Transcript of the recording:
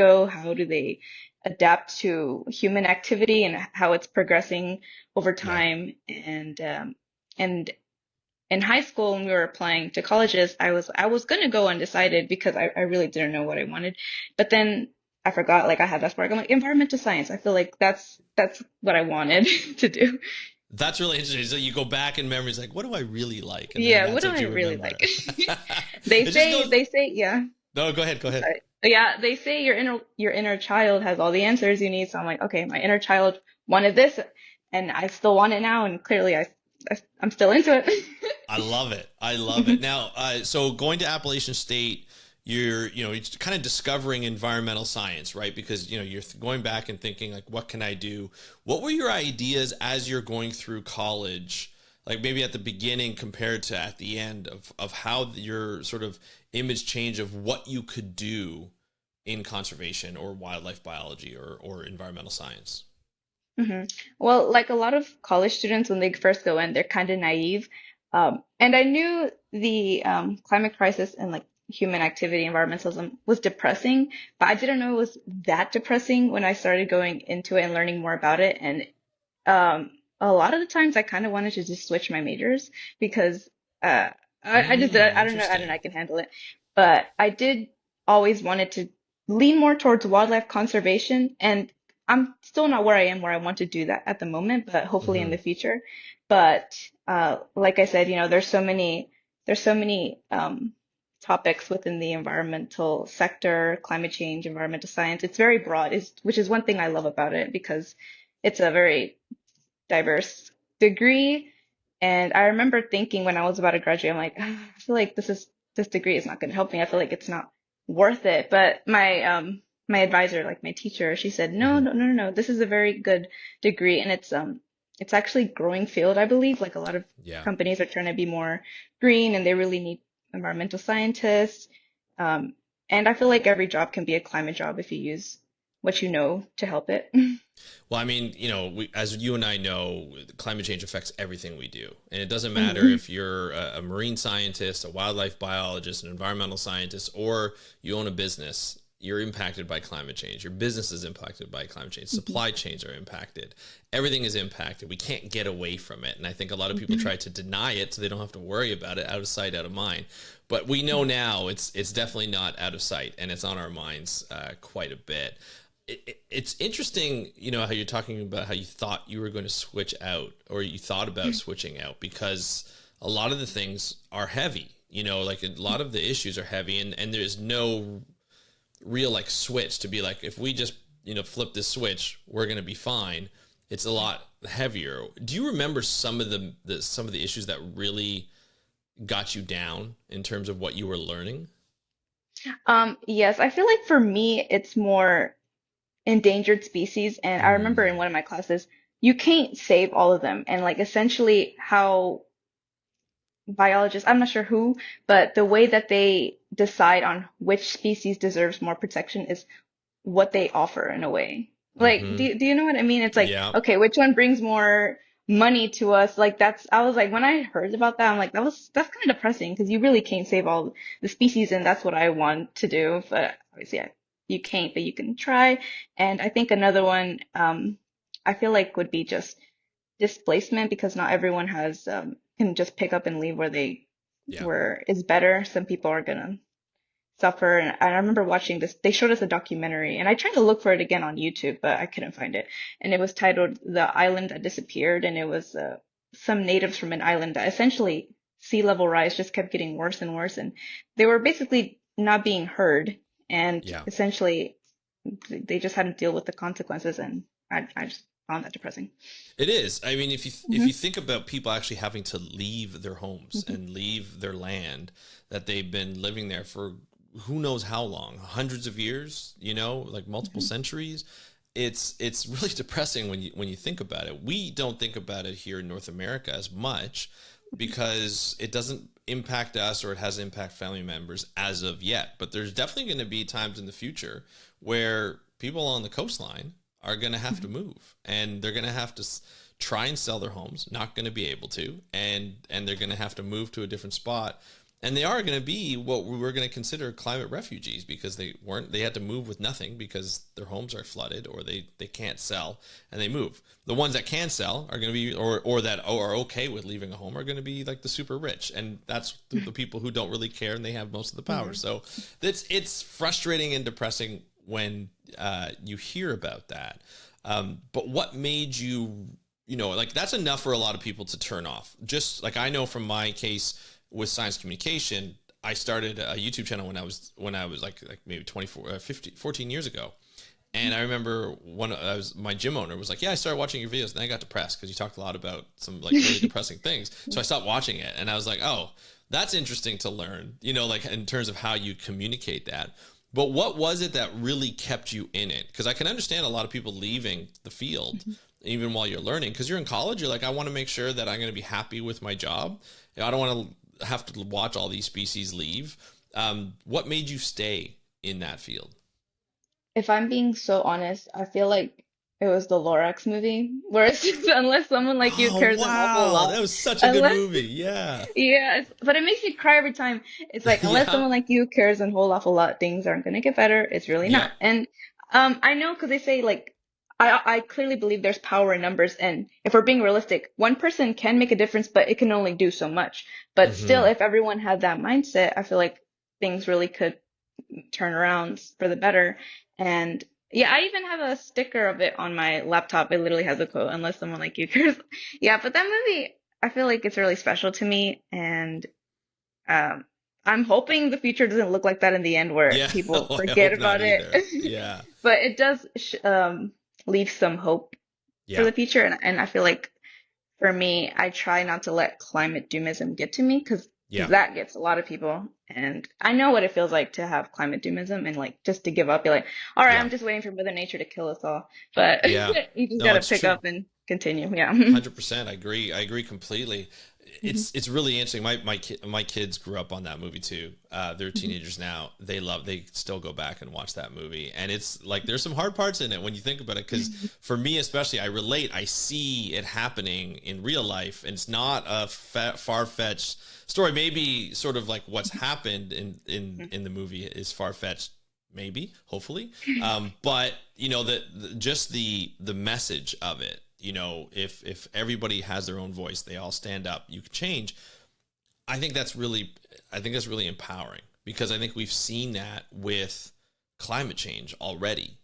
go? How do they adapt to human activity and how it's progressing over Yeah. time? And in high school, when we were applying to colleges, I was gonna go undecided because I really didn't know what I wanted. But then I forgot, like I had that spark. I'm like, environmental science. I feel like that's what I wanted to do. That's really interesting. So you go back in memories, like, what do I really like? And then Yeah, what that's do what I you really remember. like? They It just say goes, they say yeah. no, go ahead, go ahead. Sorry. Yeah, they say your inner child has all the answers you need. So I'm like, okay, my inner child wanted this, and I still want it now, and clearly I'm still into it. I love it. I love it. Now, so going to Appalachian State, you're kind of discovering environmental science, right? Because, you're going back and thinking like, what can I do? What were your ideas as you're going through college? Like maybe at the beginning compared to at the end of how your sort of image change of what you could do in conservation or wildlife biology or environmental science. hmm Well, like a lot of college students, when they first go in, they're kind of naive. And I knew the climate crisis and like human activity, environmentalism was depressing, but I didn't know it was that depressing when I started going into it and learning more about it. And a lot of the times I kind of wanted to just switch my majors because uh, I just did, I don't know, I Interesting. can handle it. But I did always wanted to lean more towards wildlife conservation, and I'm still not where I want to do that at the moment, but hopefully in Hmm. the future. But like I said, there's so many topics within the environmental sector, climate change, environmental science. It's very broad, which is one thing I love about it because it's a very diverse degree. And I remember thinking when I was about to graduate, I'm like, "Ah, I feel like this degree is not going to help me. I feel like it's not worth it." But my advisor, like my teacher, she said, "No, Hmm. no, no, no, no. This is a very good degree, and it's actually growing field, I believe. Like a lot of Yeah. companies are trying to be more green, and they really need environmental scientists. Um, and I feel like every job can be a climate job if you use what you know to help it." Well, I mean, as you and I know, climate change affects everything we do. And it doesn't matter Mhm. if you're a marine scientist, a wildlife biologist, an environmental scientist, or you own a business, you're impacted by climate change. Your business is impacted by climate change. Mhm. Supply chains are impacted. Everything is impacted. We can't get away from it. And I think a lot of people Mhm. try to deny it so they don't have to worry about it, out of sight, out of mind. But we know now it's definitely not out of sight, and it's on our minds quite a bit. It's interesting, how you're talking about how you thought you were going to switch out or you thought about switching out because a lot of the things are heavy, like a lot of the issues are heavy and there's no real like switch to be like, if we just, flip this switch, we're going to be fine. It's a lot heavier. Do you remember some of some of the issues that really got you down in terms of what you were learning? Yes, I feel like for me, it's more endangered species. And I remember in Mm, one of my classes, you can't save all of them. And like essentially how biologists, I'm not sure who, but the way that they decide on which species deserves more protection is what they offer in a way. Like, mm-hmm. do you know what I mean? It's like, Yeah. okay, which one brings more money to us? Like I was like, when I heard about that, I'm like, that's kind of depressing because you really can't save all the species, and that's what I want to do. But obviously, you can't, but you can try. And I think another one, I feel like would be just displacement because not everyone can just pick up and leave Yeah. where is better. Some people are gonna suffer. And I remember watching this, they showed us a documentary, and I tried to look for it again on YouTube, but I couldn't find it. And it was titled The Island That Disappeared, and it was some natives from an island that essentially sea level rise just kept getting worse and worse, and they were basically not being heard, and Yeah. essentially they just had to deal with the consequences, and I just found that depressing. It is. I mean, if Hmm you think about people actually having to leave their homes hmm and leave their land that they've been living there for who knows how long, hundreds of years, like multiple hmm centuries, it's really depressing when you think about it. We don't think about it here in North America as much because it doesn't impact us or it has impact family members as of yet. But there's definitely going to be times in the future where people on the coastline are going to have to move and they're going to have to try and sell their homes, not going to be able to, and they're going to have to move to a different spot. and they are going to be what we're going to consider climate refugees, because they had to move with nothing because their homes are flooded, or they can't sell, and they move. The ones that can sell are going to be, or that are okay with leaving a home, are going to be like the super rich, and that's the people who don't really care, and they have most of the power. So it's frustrating and depressing when you hear about that. But what made you, like, that's enough for a lot of people to turn off. Just like I know from my case with science communication, I started a YouTube channel when I was like maybe 24, 50, 14 years ago. And I remember my gym owner was like, yeah, I started watching your videos, and then I got depressed because you talked a lot about some like really depressing things. So I stopped watching it, and I was like, oh, that's interesting to learn, like in terms of how you communicate that. But what was it that really kept you in it? Because I can understand a lot of people leaving the field even while you're learning, because you're in college, you're like, I want to make sure that I'm going to be happy with my job. I don't want to have to watch all these species leave. What made you stay in that field? If I'm being so honest, I feel like it was the Lorax movie, where it's just unless someone like you Oh, cares an awful wow. lot, That was such a good unless movie. Yeah. yeah, but it makes me cry every time. It's like unless Yeah. someone like you cares a whole awful lot, things aren't gonna get better. It's really Yep. not. And I know because they say like I clearly believe there's power in numbers, and if we're being realistic, one person can make a difference, but it can only do so much. But still, Hmm. if everyone had that mindset, I feel like things really could turn around for the better. And yeah, I even have a sticker of it on my laptop. It literally has a quote, unless someone like you cares. Yeah, but that movie, I feel like it's really special to me. And um, I'm hoping the future doesn't look like that in the end where Yeah. people Oh, I forget hope not about it. either. Yeah. But it does leave some hope for Yeah. the future. And I feel like for me, I try not to let climate doomism get to me because Yeah. that gets a lot of people. And I know what it feels like to have climate doomism and like just to give up. Be like, all right, Yeah. I'm just waiting for Mother Nature to kill us all. But Yeah. you just No, gotta it's pick true. up and continue. Yeah. 100%. I agree. I agree completely. Mhm, It's really interesting. My kids grew up on that movie too. They're mhm, teenagers now. They still go back and watch that movie, and it's like there's some hard parts in it when you think about it. Because mhm, for me especially, I relate. I see it happening in real life, and it's not a far fetched story. Maybe sort of like what's happened in the movie is far fetched. Maybe, hopefully, but just the message of it, if everybody has their own voice, they all stand up, you can change. I think that's really, empowering, because I think we've seen that with climate change already.